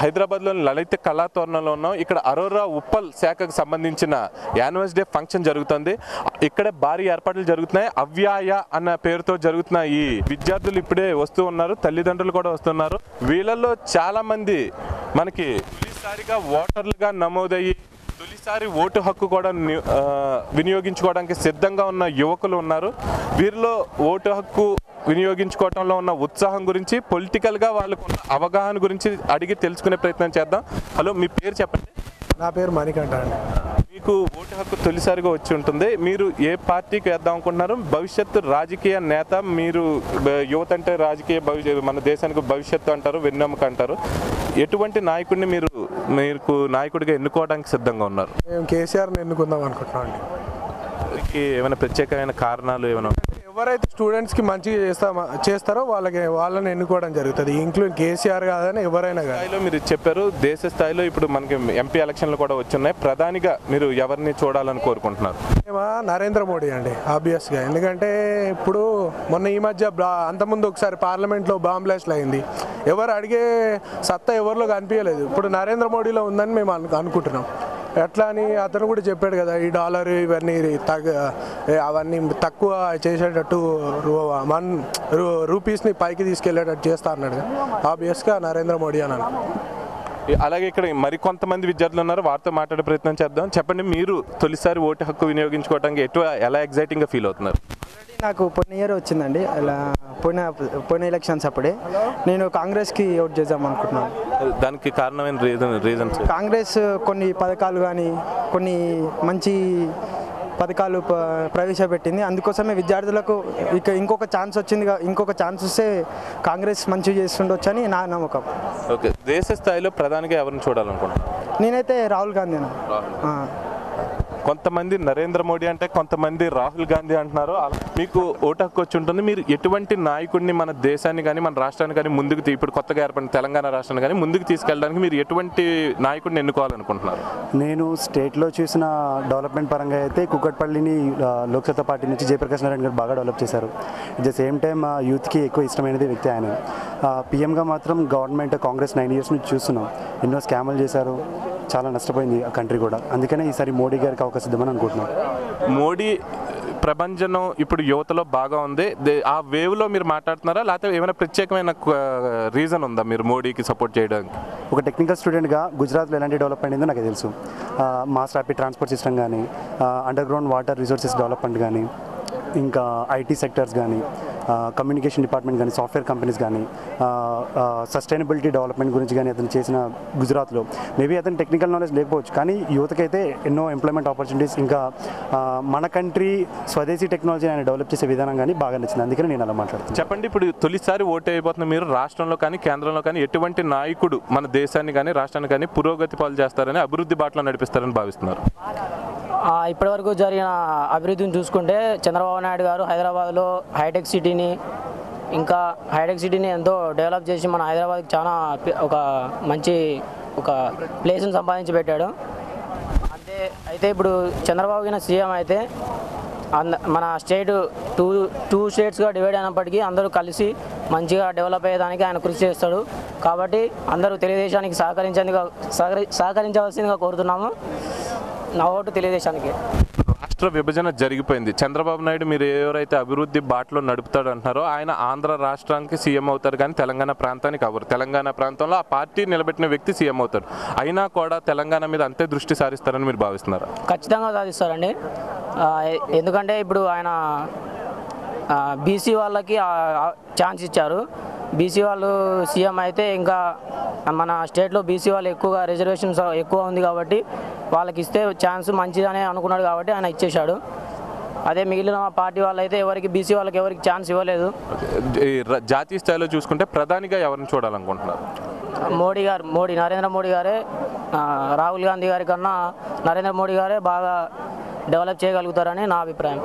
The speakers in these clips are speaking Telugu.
హైదరాబాద్లోని లలిత కళాతోరణంలో ఉన్నాం. ఇక్కడ అరోరా ఉప్పల్ శాఖకు సంబంధించిన యాన్యువల్ డే ఫంక్షన్ జరుగుతుంది. ఇక్కడ భారీ ఏర్పాట్లు జరుగుతున్నాయి. అవ్యాయ అన్న పేరుతో జరుగుతున్న ఈ విద్యార్థులు ఇప్పుడే వస్తూ ఉన్నారు, తల్లిదండ్రులు కూడా వస్తున్నారు. వీళ్ళల్లో చాలా మంది మనకి తొలిసారిగా ఓటర్లుగా నమోదయ్యి తొలిసారి ఓటు హక్కు కూడా వినియోగించుకోవడానికి సిద్ధంగా ఉన్న యువకులు ఉన్నారు. వీరిలో ఓటు హక్కు వినియోగించుకోవడంలో ఉన్న ఉత్సాహం గురించి, పొలిటికల్గా వాళ్ళకు అవగాహన గురించి అడిగి తెలుసుకునే ప్రయత్నం చేద్దాం. హలో, మీ పేరు చెప్పండి. నా పేరు మణికంఠ అండి. మీకు ఓటు హక్కు తొలిసారిగా వచ్చి ఉంటుంది. మీరు ఏ పార్టీకి వేద్దాం అనుకుంటున్నారు? భవిష్యత్తు రాజకీయ నేత మీరు. యువత అంటే రాజకీయ మన దేశానికి భవిష్యత్తు అంటారు, వెన్నెముక అంటారు. ఎటువంటి నాయకుడిని మీకు నాయకుడిగా ఎన్నుకోవడానికి సిద్ధంగా ఉన్నారు? మేము కేసీఆర్ని ఎన్నుకుందాం అనుకుంటున్నాం అండి. ఏమైనా ప్రత్యేకమైన కారణాలు ఏమైనా? ఎవరైతే స్టూడెంట్స్కి మంచిగా చేస్తారో వాళ్ళని ఎన్నుకోవడం జరుగుతుంది. ఇంక్లూడ్ కేసీఆర్ కాదని ఎవరైనా స్థాయిలో మీరు చెప్పారు. దేశ స్థాయిలో ఇప్పుడు మనకి ఎంపీ ఎలక్షన్లు కూడా వచ్చున్నాయి. ప్రధానిగా మీరు ఎవరిని చూడాలని కోరుకుంటున్నారు? నరేంద్ర మోడీ అండి, ఆబ్వియస్గా. ఎందుకంటే ఇప్పుడు మొన్న ఈ మధ్య అంతకుముందు ఒకసారి పార్లమెంట్లో బాంబ్ బ్లాస్ట్లు అయింది. ఎవరు అడిగే సత్తా ఎవరిలో కనిపించలేదు. ఇప్పుడు నరేంద్ర మోడీలో ఉందని మేము అనుకుంటున్నాం. ఎట్లా అని అతను కూడా చెప్పాడు కదా, ఈ డాలర్ ఇవన్నీ అవన్నీ తక్కువ చేసేటట్టు రూపీస్ని పైకి తీసుకెళ్లేటట్టు చేస్తా అన్నాడు. ఆబ్వియస్గా నరేంద్ర మోడీ అన్నాను. అలాగే ఇక్కడ మరికొంతమంది విద్యార్థులు ఉన్నారు, వారితో మాట్లాడే ప్రయత్నం చేద్దాం. చెప్పండి, మీరు తొలిసారి ఓటు హక్కు వినియోగించుకోవడానికి ఎలా ఎగ్జైటింగ్గా ఫీల్ అవుతున్నారు? నాకు పోయిన ఇయర్ వచ్చిందండి. అలా పోయిన ఎలక్షన్స్ అప్పుడే నేను కాంగ్రెస్కి ఓట్ చేద్దాం అనుకుంటున్నాను. దానికి కారణమైన రీజన్స్? కాంగ్రెస్ కొన్ని పథకాలు కానీ కొన్ని మంచి పథకాలు ప్రవేశపెట్టింది. అందుకోసమే విద్యార్థులకు ఇంకొక ఛాన్స్ వచ్చింది. ఇంకొక ఛాన్స్ వస్తే కాంగ్రెస్ మంచిగా చేస్తుండొచ్చు అని నా నమ్మకం. ఓకే, దేశ స్థాయిలో ప్రధానిగా ఎవరిని చూడాలనుకుంటున్నాను? నేనైతే రాహుల్ గాంధీ. కొంతమంది నరేంద్ర మోడీ అంటే, కొంతమంది రాహుల్ గాంధీ అంటున్నారు. మీకు ఓటు హక్కు వచ్చి ఉంటుంది. మీరు ఎటువంటి నాయకుడిని మన దేశాన్ని కానీ మన రాష్ట్రాన్ని కానీ ముందుకు ఇప్పుడు కొత్తగా ఏర్పడిన తెలంగాణ రాష్ట్రాన్ని కానీ ముందుకు తీసుకెళ్ళడానికి మీరు ఎటువంటి నాయకుడిని ఎన్నుకోవాలనుకుంటున్నారు? నేను స్టేట్లో చూసిన డెవలప్మెంట్ పరంగా అయితే కుకట్పల్లిని లోక్సత్తా పార్టీ నుంచి జయప్రకాష్ నారాయణ గారు బాగా డెవలప్ చేశారు. అట్ ద సేమ్ టైం యూత్కి ఎక్కువ ఇష్టమైనది వ్యక్తి ఆయన. పీఎంగా మాత్రం గవర్నమెంట్ కాంగ్రెస్ 9 years నుంచి చూస్తున్నాం. ఎన్నో స్కాములు చేశారు, చాలా నష్టపోయింది ఆ కంట్రీ కూడా. అందుకనే ఈసారి మోడీ గారికి అవకాశం ఇద్దామని అనుకుంటున్నాం. మోడీ ప్రపంచం ఇప్పుడు యువతలో బాగా ఉంది. ఆ వేవ్లో మీరు మాట్లాడుతున్నారా, లేకపోతే ఏమైనా ప్రత్యేకమైన రీజన్ ఉందా మీరు మోడీకి సపోర్ట్ చేయడానికి? ఒక టెక్నికల్ స్టూడెంట్గా గుజరాత్లో ఎలాంటి డెవలప్మెంట్ అయిందో నాకు తెలుసు. మాస్ ర్యాపిడ్ ట్రాన్స్పోర్ట్ సిస్టమ్ కానీ, under ground water resources development కానీ, ఇంకా ఐటీ సెక్టర్స్ కానీ, కమ్యూనికేషన్ డిపార్ట్మెంట్ కానీ, సాఫ్ట్వేర్ కంపెనీస్ కానీ, సస్టైనబిలిటీ డెవలప్మెంట్ గురించి కానీ అతను చేసిన గుజరాత్లో. మేబీ అతను టెక్నికల్ నాలెడ్జ్ లేకపోవచ్చు, కానీ యువతకైతే ఎన్నో ఎంప్లాయ్మెంట్ ఆపర్చునిటీస్, ఇంకా మన కంట్రీ స్వదేశీ టెక్నాలజీ ఆయన డెవలప్ చేసే విధానం కానీ బాగా నచ్చింది. అందుకని నేను అలా మాట్లాడుతాను. చెప్పండి, ఇప్పుడు తొలిసారి ఓటు అయిపోతున్న మీరు రాష్ట్రంలో కానీ కేంద్రంలో కానీ ఎటువంటి నాయకుడు మన దేశాన్ని కానీ రాష్ట్రాన్ని కానీ పురోగతి పాలు చేస్తారని, అభివృద్ధి బాటలో నడిపిస్తారని భావిస్తున్నారు? ఇప్పటివరకు జరిగిన అభివృద్ధిని చూసుకుంటే చంద్రబాబు నాయుడు గారు హైదరాబాద్లో హైటెక్ సిటీని ఎంతో డెవలప్ చేసి మన హైదరాబాద్కి చాలా ఒక మంచి ప్లేస్ని సంపాదించి పెట్టాడు. అయితే ఇప్పుడు చంద్రబాబు గారు సీఎం అయితే మన స్టేట్ టూ స్టేట్స్గా డివైడ్ అయినప్పటికీ అందరూ కలిసి మంచిగా డెవలప్ అయ్యేదానికి ఆయన కృషి చేస్తాడు. కాబట్టి అందరూ తెలుగుదేశానికి సహకరించవలసిందిగా కోరుతున్నాము. నా ఓటు తెలుగుదేశానికి. రాష్ట్ర విభజన జరిగిపోయింది. చంద్రబాబు నాయుడు మీరు ఎవరైతే అభివృద్ధి బాటలో నడుపుతాడు అంటున్నారో ఆయన ఆంధ్ర రాష్ట్రానికి సీఎం అవుతారు, కానీ తెలంగాణ ప్రాంతానికి అవ్వరు. తెలంగాణ ప్రాంతంలో ఆ పార్టీ నిలబెట్టిన వ్యక్తి సీఎం అవుతారు. అయినా కూడా తెలంగాణ మీద అంతే దృష్టి సారిస్తారని మీరు భావిస్తున్నారు? ఖచ్చితంగా సాధిస్తారండి. ఎందుకంటే ఇప్పుడు ఆయన బీసీ వాళ్ళకి ఛాన్స్ ఇచ్చారు. బీసీ వాళ్ళు సీఎం అయితే ఇంకా మన స్టేట్లో బీసీ వాళ్ళు ఎక్కువగా రిజర్వేషన్స్ ఎక్కువ ఉంది కాబట్టి వాళ్ళకి ఇస్తే ఛాన్స్ మంచిదనే అనుకున్నాడు కాబట్టి ఆయన ఇచ్చేశాడు. అదే మిగిలిన పార్టీ వాళ్ళు అయితే బీసీ వాళ్ళకి ఎవరికి ఛాన్స్ ఇవ్వలేదు. జాతీయ స్థాయిలో చూసుకుంటే ప్రధానిగా ఎవరిని చూడాలనుకుంటున్నారు? నరేంద్ర మోడీ గారే. రాహుల్ గాంధీ గారి కన్నా నరేంద్ర మోడీ గారే బాగా డెవలప్ చేయగలుగుతారని నా అభిప్రాయం.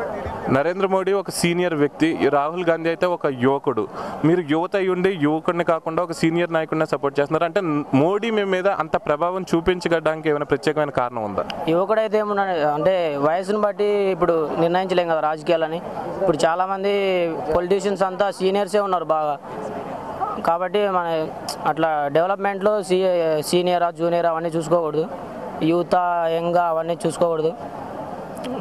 నరేంద్ర మోడీ ఒక సీనియర్ వ్యక్తి, రాహుల్ గాంధీ అయితే ఒక యువకుడు. మీరు యువత అయ్యుండి యువకుడిని కాకుండా ఒక సీనియర్ నాయకుడిని సపోర్ట్ చేస్తున్నారు అంటే మోడీ మీద అంత ప్రభావం చూపించడానికి ఏమైనా ప్రత్యేకమైన కారణం ఉందా? యువకుడు అయితే ఏమన్నా అంటే వయసును బట్టి ఇప్పుడు నిర్ణయించలేం కదా రాజకీయాలని. ఇప్పుడు చాలామంది పొలిటీషియన్స్ అంతా సీనియర్సే ఉన్నారు బాగా. కాబట్టి మన అట్లా డెవలప్మెంట్లో సీనియరా జూనియరా అవన్నీ చూసుకోకూడదు, యూత్ యంగ్ అవన్నీ చూసుకోకూడదు.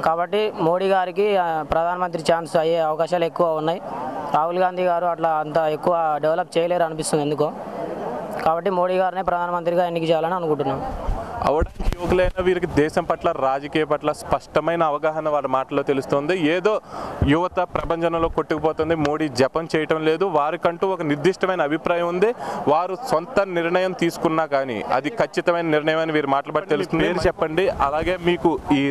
కాబట్టి మోడీ గారికి ప్రధానమంత్రి ఛాన్స్ అయ్యే అవకాశాలు ఎక్కువ ఉన్నాయి. రాహుల్ గాంధీ గారు అట్లా అంత ఎక్కువ డెవలప్ చేయలేరు అనిపిస్తుంది ఎందుకో. కాబట్టి మోడీ గారినే ప్రధానమంత్రిగా ఎన్నిక చేయాలని అనుకుంటున్నాను. అవడానికి యువకులైన వీరికి దేశం పట్ల రాజకీయ పట్ల స్పష్టమైన అవగాహన వారి మాటల్లో తెలుస్తుంది. ఏదో యువత ప్రపంచంలో కొట్టుకుపోతుంది, మోడీ జపం చేయటం లేదు, వారికంటూ ఒక నిర్దిష్టమైన అభిప్రాయం ఉంది. వారు సొంత నిర్ణయం తీసుకున్నా కానీ అది ఖచ్చితమైన నిర్ణయం అని వీరి మాటలు బట్టి తెలుస్తుంది. మీరు చెప్పండి, అలాగే మీకు ఈ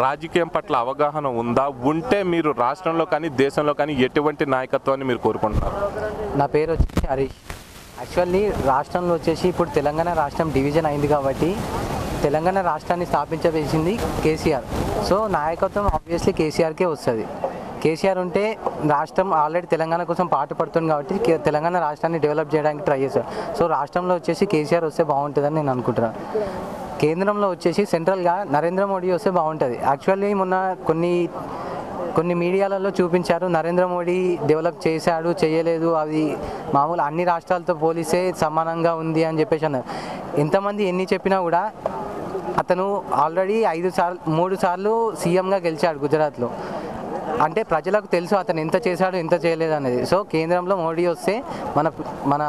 రాజకీయం పట్ల అవగాహన ఉందా? ఉంటే మీరు రాష్ట్రంలో కానీ దేశంలో కానీ ఎటువంటి నాయకత్వాన్ని మీరు కోరుకుంటున్నారు? నా పేరు వచ్చేసి హరీష్. యాక్చువల్లీ రాష్ట్రంలో వచ్చేసి ఇప్పుడు తెలంగాణ రాష్ట్రం డివిజన్ అయింది కాబట్టి తెలంగాణ రాష్ట్రాన్ని స్థాపించవేసింది కేసీఆర్. సో నాయకత్వం ఆబ్వియస్లీ కేసీఆర్కే వస్తుంది. కేసీఆర్ ఉంటే రాష్ట్రం ఆల్రెడీ తెలంగాణ కోసం పాటుపడుతుంది కాబట్టి తెలంగాణ రాష్ట్రాన్ని డెవలప్ చేయడానికి ట్రై చేశారు. సో రాష్ట్రంలో వచ్చేసి కేసీఆర్ వస్తే బాగుంటుందని నేను అనుకుంటున్నాను. కేంద్రంలో వచ్చేసి సెంట్రల్గా నరేంద్ర మోడీ వస్తే బాగుంటుంది. యాక్చువల్లీ మొన్న కొన్ని మీడియాలలో చూపించారు నరేంద్ర మోడీ డెవలప్ చేశాడు చేయలేదు, అది మామూలు అన్ని రాష్ట్రాలతో పోలిస్తే సమానంగా ఉంది అని చెప్పేసి అన్నారు. ఎంతమంది ఎన్ని చెప్పినా కూడా అతను ఆల్రెడీ 3 సార్లు సీఎంగా గెలిచాడు గుజరాత్లో. అంటే ప్రజలకు తెలుసు అతను ఎంత చేశాడు ఎంత చేయలేదు అనేది. సో కేంద్రంలో మోడీ వస్తే మన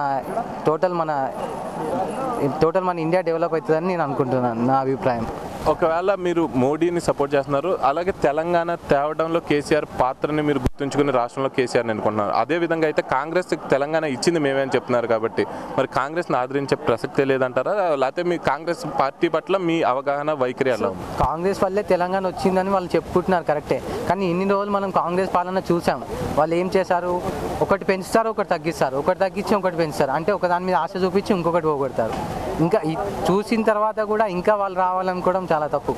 టోటల్ మన ఇండియా డెవలప్ అవుతుందని నేను అనుకుంటున్నాను, నా అభిప్రాయం. ఒకవేళ మీరు మోడీని సపోర్ట్ చేస్తున్నారు, అలాగే తెలంగాణ తేవడంలో కేసీఆర్ పాత్రని మీరు గుర్తుంచుకుని రాష్ట్రంలో కేసీఆర్ని అనుకుంటున్నారు. అదేవిధంగా అయితే కాంగ్రెస్ తెలంగాణ ఇచ్చింది మేమే అని చెప్తున్నారు కాబట్టి మరి కాంగ్రెస్ని ఆదరించే ప్రసక్తే లేదంటారా? లేకపోతే మీ కాంగ్రెస్ పార్టీ పట్ల మీ అవగాహన వైఖరి ఎలా ఉంది? కాంగ్రెస్ వల్లే తెలంగాణ వచ్చిందని వాళ్ళు చెప్పుకుంటున్నారు కరెక్టే, కానీ ఇన్ని రోజులు మనం కాంగ్రెస్ పాలన చూసాం. వాళ్ళు ఏం చేశారు, ఒకటి పెంచుతారు ఒకటి తగ్గిస్తారు, ఒకటి తగ్గించి ఒకటి పెంచుతారు. అంటే ఒక దాని మీద ఆశ చూపించి ఇంకొకటి పోగొడతారు. ఇంకా చూసిన తర్వాత కూడా ఇంకా వాళ్ళు రావాలనుకోవడం చాలా తప్పు.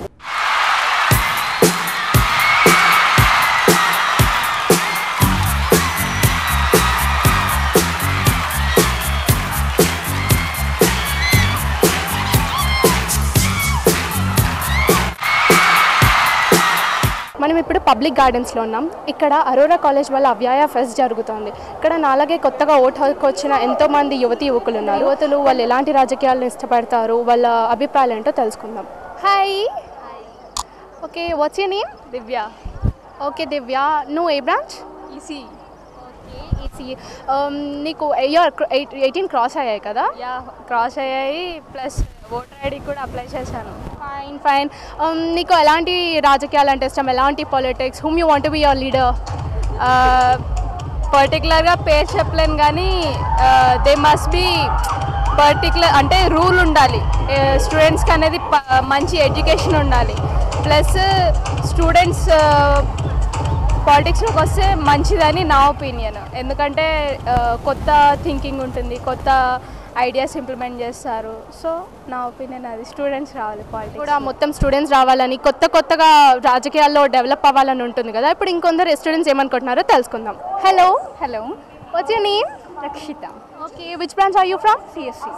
మనం ఇప్పుడు పబ్లిక్ గార్డెన్స్లో ఉన్నాం. ఇక్కడ అరోరా కాలేజ్ వల్ల అవ్యాయ ఫెస్ట్ జరుగుతుంది. ఇక్కడ నాలాగే కొత్తగా ఓటు హక్కు వచ్చిన ఎంతోమంది యువకులు ఉన్నారు. యువతులు వాళ్ళు ఎలాంటి రాజకీయాలను ఇష్టపడతారు, వాళ్ళ అభిప్రాయాలు ఏంటో తెలుసుకుందాం. Hi, okay, what's your name? Divya. Okay Divya, నువ్వు ఏ బ్రాంచ్? ఈసీ. Okay, EC. నీకు 18 క్రాస్ అయ్యాయి కదా? యా, క్రాస్ అయ్యాయి, ప్లస్ ఓటర్ ఐడి కూడా అప్లై చేశాను. ఫైన్. నీకు ఎలాంటి రాజకీయాలు అంటే ఇష్టం, ఎలాంటి politics, whom you want to be your leader? పర్టికులర్గా పేరు చెప్పలేను కానీ దే మస్ట్ బి పర్టికులర్, అంటే రూల్ ఉండాలి స్టూడెంట్స్కి అనేది, మంచి ఎడ్యుకేషన్ ఉండాలి. ప్లస్ స్టూడెంట్స్ పాలిటిక్స్లోకి వస్తే మంచిదని నా ఒపీనియన్. ఎందుకంటే కొత్త థింకింగ్ ఉంటుంది, కొత్త ఐడియాస్ ఇంప్లిమెంట్ చేస్తారు. సో నా ఒపీనియన్ అది, స్టూడెంట్స్ రావాలి పాలిటిక్స్ కూడా, మొత్తం స్టూడెంట్స్ రావాలని, కొత్తగా రాజకీయాల్లో డెవలప్ అవ్వాలని ఉంటుంది కదా. ఇప్పుడు ఇంకొందరు స్టూడెంట్స్ ఏమనుకుంటున్నారో తెలుసుకుందాం. Hello, what's your name? Rakshita. Okay, which branch are you from? CSC.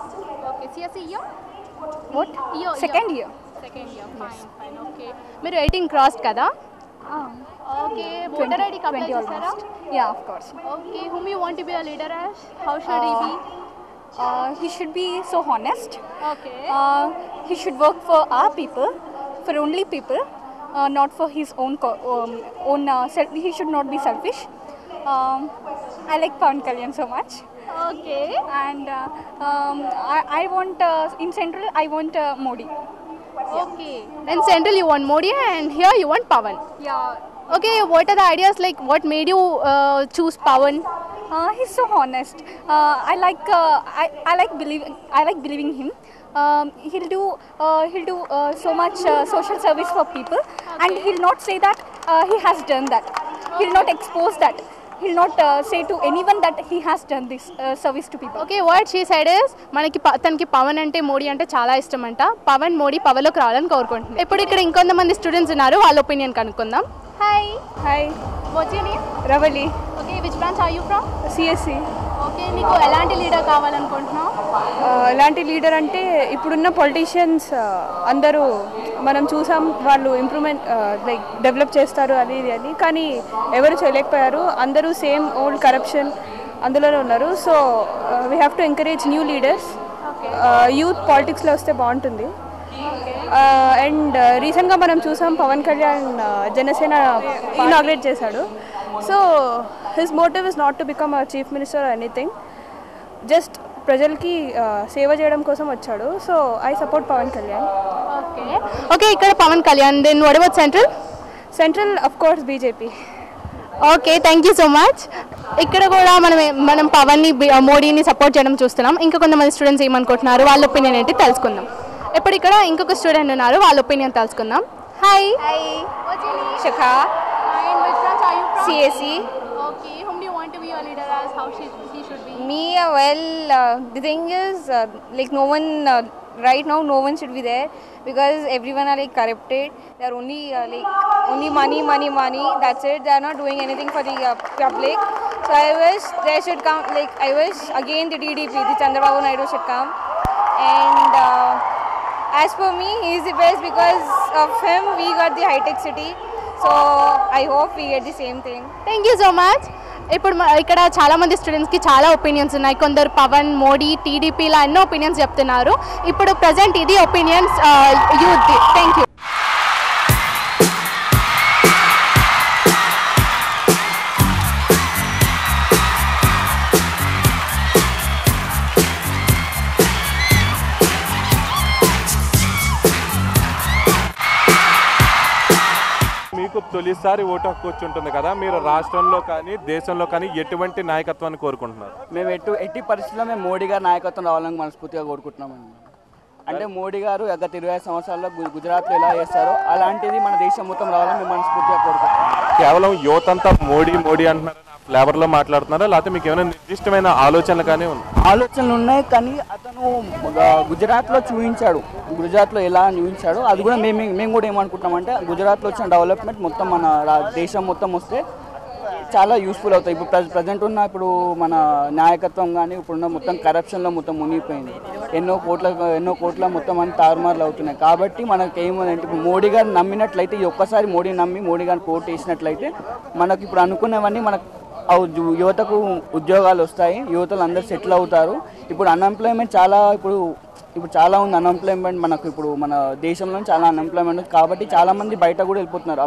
Okay, CSC year? What? Second year. Fine. Okay, మీరు 18 క్రాస్ కదా? ఓకే, ఓటర్ ఐడి అప్లై చేశారా? Yeah, of course. Okay, whom you want to be a leader as? How should he be? He should be so honest. Okay. He should work for our people, for only people, not for his own he should not be selfish. I like Pawan Kalyan so much. Okay. And I want in Central I want Modi. Okay. In Central you want Modi and here you want Pawan. Yeah. Okay, what are the ideas, like what made you choose Pawan? He's so honest. I like believing him. He'll do so much social service for people, and he'll not say that he has done that. He'll not expose that. He'll not say to anyone that he has done this service to people. Okay, what she said is తనకి పవన్ అంటే మోడీ అంటే చాలా ఇష్టం అంట. పవన్ మోడీ పవర్లోకి రావాలని కోరుకుంటున్నాను. ఇప్పుడు ఇక్కడ ఇంకొంతమంది స్టూడెంట్స్ ఉన్నారు, వాళ్ళ ఒపీనియన్ కనుక్కుందాం. Hi. What's your name? Ravali. Okay, which branch are you from? CSC. Okay, నీకు ఎలాంటి లీడర్ కావాలనుకుంటున్నావు? ఎలాంటి లీడర్ అంటే ఇప్పుడున్న పొలిటీషియన్స్ అందరూ మనం చూసాం, వాళ్ళు ఇంప్రూవ్మెంట్ లైక్ డెవలప్ చేస్తారు అది ఇది అని, కానీ ఎవరు చేయలేకపోయారు. అందరూ సేమ్ ఓల్డ్ కరప్షన్, అందులోనే ఉన్నారు. So we have to encourage new leaders. Youth పాలిటిక్స్లో వస్తే బాగుంటుంది. అండ్ రీసెంట్గా మనం చూసాం పవన్ కళ్యాణ్ జనసేన ఇనాగ్రేట్ చేశాడు. So his motive is not to become a chief minister or anything, just ప్రజలకి సేవ చేయడం కోసం వచ్చాడు. So I support Pawan Kalyan. Okay, ఇక్కడ Pawan Kalyan. Then what about central of course BJP. Okay, thank you so much. ఇక్కడ కూడా మనం పవన్ని మోడీని సపోర్ట్ చేయడం చూస్తున్నాం. ఇంకా కొంతమంది స్టూడెంట్స్ ఏమనుకుంటున్నారు, వాళ్ళ ఒపీనియన్ ఏంటి తెలుసుకుందాం. ఇప్పుడు ఇక్కడ ఇంకొక స్టూడెంట్ ఉన్నారు, వాళ్ళ ఒపీనియన్ తెలుసుకుందాం. Hi. Shakha. CSE. Okay, whom do you want to be your leader as? How he should be? Me, the thing is, like no one, right now no one should be there because everyone are like corrupted. They are only only money. That's it. They are not doing anything for the public. So I wish there should come, I wish again the TDP, the Chandrababu Naidu should come. And as for me, he is the best because of him we got the high-tech city. So I hope we get the same thing. Thank you so much. ఇప్పుడు ఇక్కడ చాలా మంది స్టూడెంట్స్కి చాలా ఒపీనియన్స్ ఉన్నాయి. కొందరు పవన్, మోడీ, టీడీపీలా ఎన్నో ఒపీనియన్స్ చెప్తున్నారు. ఇప్పుడు ప్రజెంట్ ఇది ఒపీనియన్స్ యూత్. Thank you. మీకు తొలిసారి ఓటు హక్కు వచ్చి ఉంటుంది కదా, మీరు రాష్ట్రంలో కానీ దేశంలో కానీ ఎటువంటి నాయకత్వాన్ని కోరుకుంటున్నారు? మేము ఎట్టి పరిస్థితుల్లో మేము మోడీ గారి నాయకత్వం రావాలని మనస్ఫూర్తిగా కోరుకుంటున్నామండి. అంటే మోడీ గారు గత 25 సంవత్సరాల్లో గుజరాత్లో ఎలా చేస్తారో అలాంటిది మన దేశం మొత్తం రావాలని మేము మనస్ఫూర్తిగా కోరుకుంటున్నాం. కేవలం యువత అంతా మోడీ అంటున్నారు, ఫ్లేవర్లో మాట్లాడుతున్నారా, లేకపోతే మీకు ఏమైనా నిర్దిష్టమైన ఆలోచనలు కానీ ఆలోచనలు ఉన్నాయి, కానీ అతను గుజరాత్లో గుజరాత్లో ఎలా చూపించాడు అది కూడా మేము కూడా ఏమనుకుంటున్నామంటే గుజరాత్లో వచ్చిన డెవలప్మెంట్ మొత్తం మన దేశం మొత్తం వస్తే చాలా యూస్ఫుల్ అవుతాయి. ఇప్పుడు ప్రజెంట్ ఉన్న ఇప్పుడు మన నాయకత్వం కానీ ఇప్పుడున్న మొత్తం కరప్షన్లో మొత్తం మునిగిపోయింది. ఎన్నో కోట్ల మొత్తం అని తారుమారులు అవుతున్నాయి. కాబట్టి మనకి ఏమంటే ఇప్పుడు మోడీ గారిని నమ్మినట్లయితే ఒక్కసారి మోడీ నమ్మి మోడీ గారిని కోట్ వేసినట్లయితే మనకి ఇప్పుడు అనుకునేవన్నీ మనకు యువతకు ఉద్యోగాలు వస్తాయి, యువతలు అందరూ సెటిల్ అవుతారు. ఇప్పుడు అన్ఎంప్లాయ్మెంట్ ఇప్పుడు చాలా ఉంది. అన్ఎంప్లాయ్మెంట్ మనకు ఇప్పుడు మన దేశంలో చాలా అన్ఎంప్లాయ్మెంట్ ఉంది. కాబట్టి చాలామంది బయట కూడా వెళ్ళిపోతున్నారు,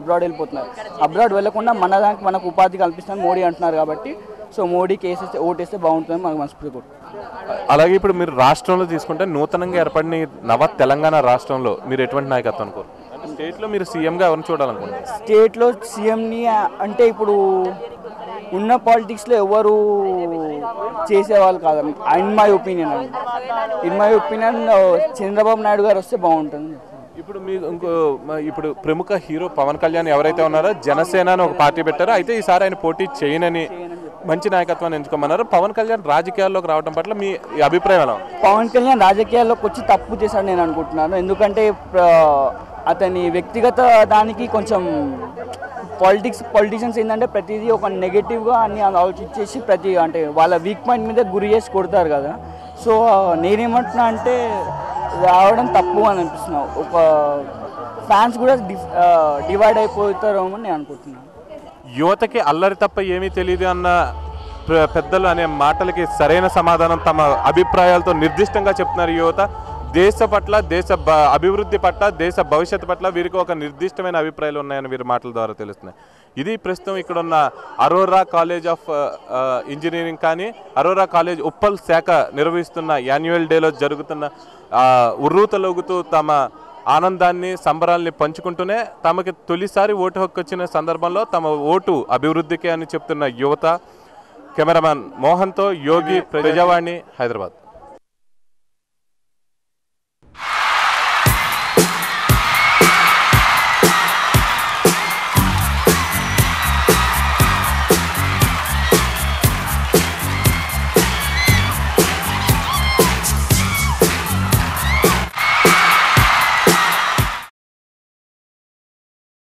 అబ్రాడ్ వెళ్ళకుండా మన దానికి మనకు ఉపాధి కల్పిస్తాను మోడీ అంటున్నారు. కాబట్టి సో మోడీకి ఓటేస్తే బాగుంటుంది మనకు మనస్ఫూర్తి. అలాగే ఇప్పుడు మీరు రాష్ట్రంలో తీసుకుంటే నూతనంగా ఏర్పడిన నవ తెలంగాణ రాష్ట్రంలో మీరు ఎటువంటి నాయకత్వం అనుకోరు? స్టేట్లో మీరు సీఎంగా ఎవరిని చూడాలనుకుంటున్నారు? స్టేట్లో సీఎంని అంటే ఇప్పుడు ఉన్న పాలిటిక్స్లో ఎవరు చేసేవాళ్ళు కాదు in my opinion Chandrababu Naidu గారు వస్తే బాగుంటుంది. ఇప్పుడు మీరు ఇప్పుడు ప్రముఖ హీరో పవన్ కళ్యాణ్ ఎవరైతే ఉన్నారో జనసేన అని ఒక పార్టీ పెట్టారో, అయితే ఈసారి ఆయన పోటీ చేయనని మంచి నాయకత్వాన్ని ఎంచుకోమన్నారు. పవన్ కళ్యాణ్ రాజకీయాల్లోకి రావడం పట్ల మీ అభిప్రాయం ఎలా ఉంది? పవన్ కళ్యాణ్ రాజకీయాల్లోకి వచ్చి తప్పు చేశాడు నేను అనుకుంటున్నాను. ఎందుకంటే అతని వ్యక్తిగత దానికి కొంచెం పొలిటీషియన్స్ ఏంటంటే ప్రతిదీ ఒక నెగటివ్గా అన్ని ఆలోచించేసి అంటే వాళ్ళ వీక్ పాయింట్ మీద గురి చేసి కొడతారు కదా. సో నేనేమంటున్నా అంటే రావడం తప్పు అని అనిపిస్తున్నావు. ఒక ఫ్యాన్స్ కూడా డివైడ్ అయిపోతారేమో నేను అనుకుంటున్నాను. యువతకి అల్లరి తప్ప ఏమీ తెలియదు అన్న పెద్దలు అనే మాటలకి సరైన సమాధానం తమ అభిప్రాయాలతో నిర్దిష్టంగా చెప్తున్నారు యువత. దేశ పట్ల, దేశ అభివృద్ధి పట్ల, దేశ భవిష్యత్తు పట్ల వీరికి ఒక నిర్దిష్టమైన అభిప్రాయాలు ఉన్నాయని వీరి మాటల ద్వారా తెలుస్తున్నాయి. ఇది ప్రస్తుతం ఇక్కడ ఉన్న అరోరా కాలేజ్ ఆఫ్ ఇంజనీరింగ్ కానీ అరోరా కాలేజ్ ఉప్పల్ శాఖ నిర్వహిస్తున్న యాన్యువల్ డేలో జరుగుతున్న ఉర్రూతలొగుతూ తమ ఆనందాన్ని, సంబరాల్ని పంచుకుంటూనే తమకి తొలిసారి ఓటు హక్కు వచ్చిన సందర్భంలో తమ ఓటు అభివృద్ధికే అని చెప్తున్న యువత. కెమెరామ్యాన్ మోహన్తో యోగి, ప్రజావాణి, హైదరాబాద్.